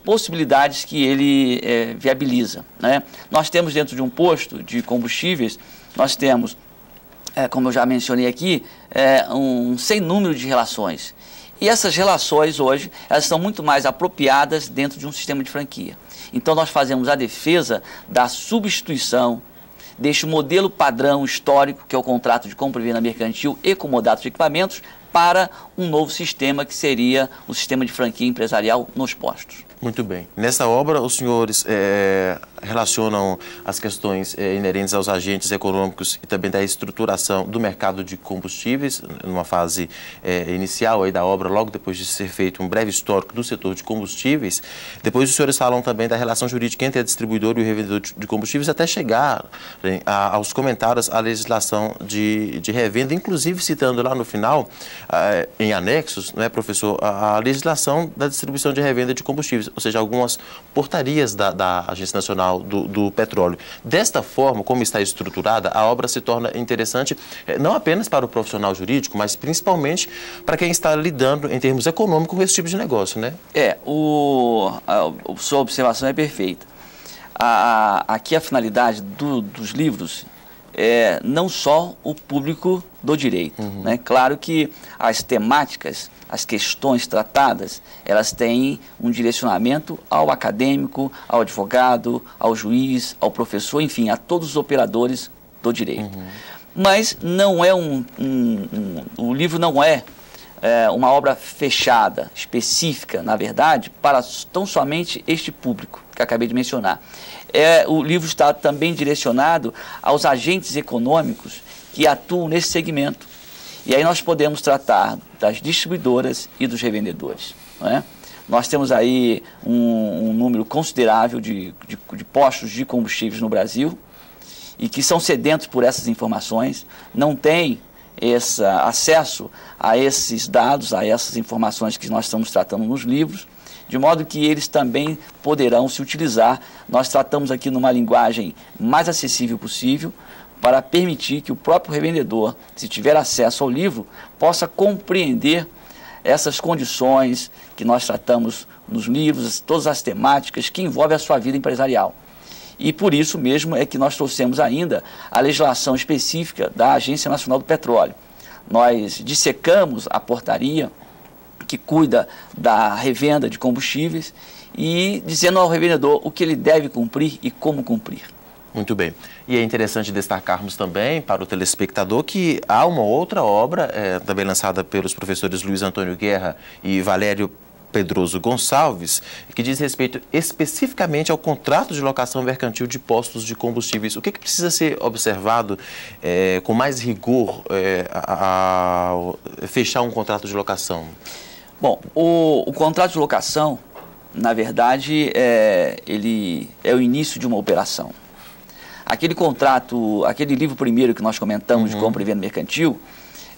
possibilidades que ele viabiliza, né? Nós temos dentro de um posto de combustíveis, nós temos, como eu já mencionei aqui, um sem número de relações. E essas relações hoje, elas estão muito mais apropriadas dentro de um sistema de franquia. Então nós fazemos a defesa da substituição deste modelo padrão histórico, que é o contrato de compra e venda mercantil e comodato de equipamentos, para um novo sistema que seria o sistema de franquia empresarial nos postos. Muito bem. Nessa obra, os senhores relacionam as questões inerentes aos agentes econômicos e também da estruturação do mercado de combustíveis, numa fase inicial aí da obra, logo depois de ser feito um breve histórico do setor de combustíveis. Depois os senhores falam também da relação jurídica entre a distribuidora e o revendedor de combustíveis, até chegar aos comentários à legislação de revenda, inclusive citando lá no final, em anexos, né, professor, a legislação da distribuição de revenda de combustíveis, ou seja, algumas portarias da Agência Nacional do Petróleo. Desta forma, como está estruturada, a obra se torna interessante não apenas para o profissional jurídico, mas principalmente para quem está lidando em termos econômicos com esse tipo de negócio, né? Sua observação é perfeita. Aqui a finalidade dos livros é não só o público do direito, né? Claro que as temáticas, as questões tratadas, elas têm um direcionamento ao acadêmico, ao advogado, ao juiz, ao professor, enfim, a todos os operadores do direito. Mas não é o livro não é uma obra fechada, específica, na verdade, para tão somente este público que acabei de mencionar. O livro está também direcionado aos agentes econômicos que atuam nesse segmento. E aí nós podemos tratar das distribuidoras e dos revendedores, não é? Nós temos aí um número considerável de postos de combustíveis no Brasil e que são sedentos por essas informações, não têm esse acesso a esses dados, a essas informações que nós estamos tratando nos livros, de modo que eles também poderão se utilizar. Nós tratamos aqui numa linguagem mais acessível possível, para permitir que o próprio revendedor, se tiver acesso ao livro, possa compreender essas condições que nós tratamos nos livros, todas as temáticas que envolvem a sua vida empresarial. E por isso mesmo é que nós trouxemos ainda a legislação específica da Agência Nacional do Petróleo. Nós dissecamos a portaria que cuida da revenda de combustíveis e dizendo ao revendedor o que ele deve cumprir e como cumprir. Muito bem. E é interessante destacarmos também para o telespectador que há uma outra obra, também lançada pelos professores Luiz Antônio Guerra e Valério Pedroso Gonçalves, que diz respeito especificamente ao contrato de locação mercantil de postos de combustíveis. O que precisa ser observado com mais rigor ao fechar um contrato de locação? Bom, o contrato de locação, na verdade, ele é o início de uma operação. Aquele contrato, aquele livro primeiro que nós comentamos de compra e venda mercantil,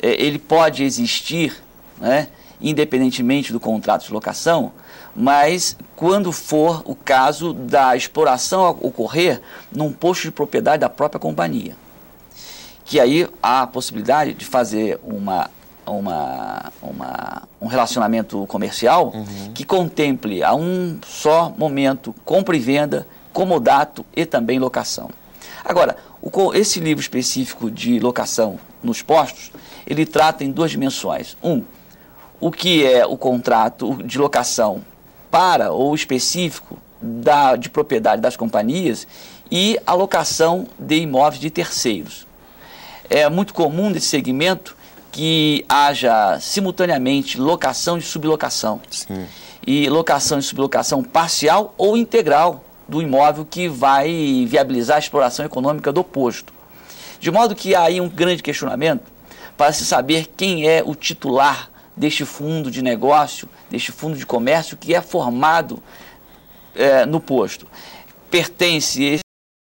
ele pode existir, né, independentemente do contrato de locação, mas quando for o caso da exploração ocorrer num posto de propriedade da própria companhia. Que aí há a possibilidade de fazer um relacionamento comercial que contemple a um só momento compra e venda, comodato e também locação. Agora, esse livro específico de locação nos postos, ele trata em duas dimensões. O que é o contrato de locação para ou específico de propriedade das companhias e a locação de imóveis de terceiros. É muito comum nesse segmento que haja simultaneamente locação e sublocação. Sim. E locação e sublocação parcial ou integral do imóvel que vai viabilizar a exploração econômica do posto. De modo que há aí um grande questionamento para se saber quem é o titular deste fundo de negócio, deste fundo de comércio que é formado no posto. Pertence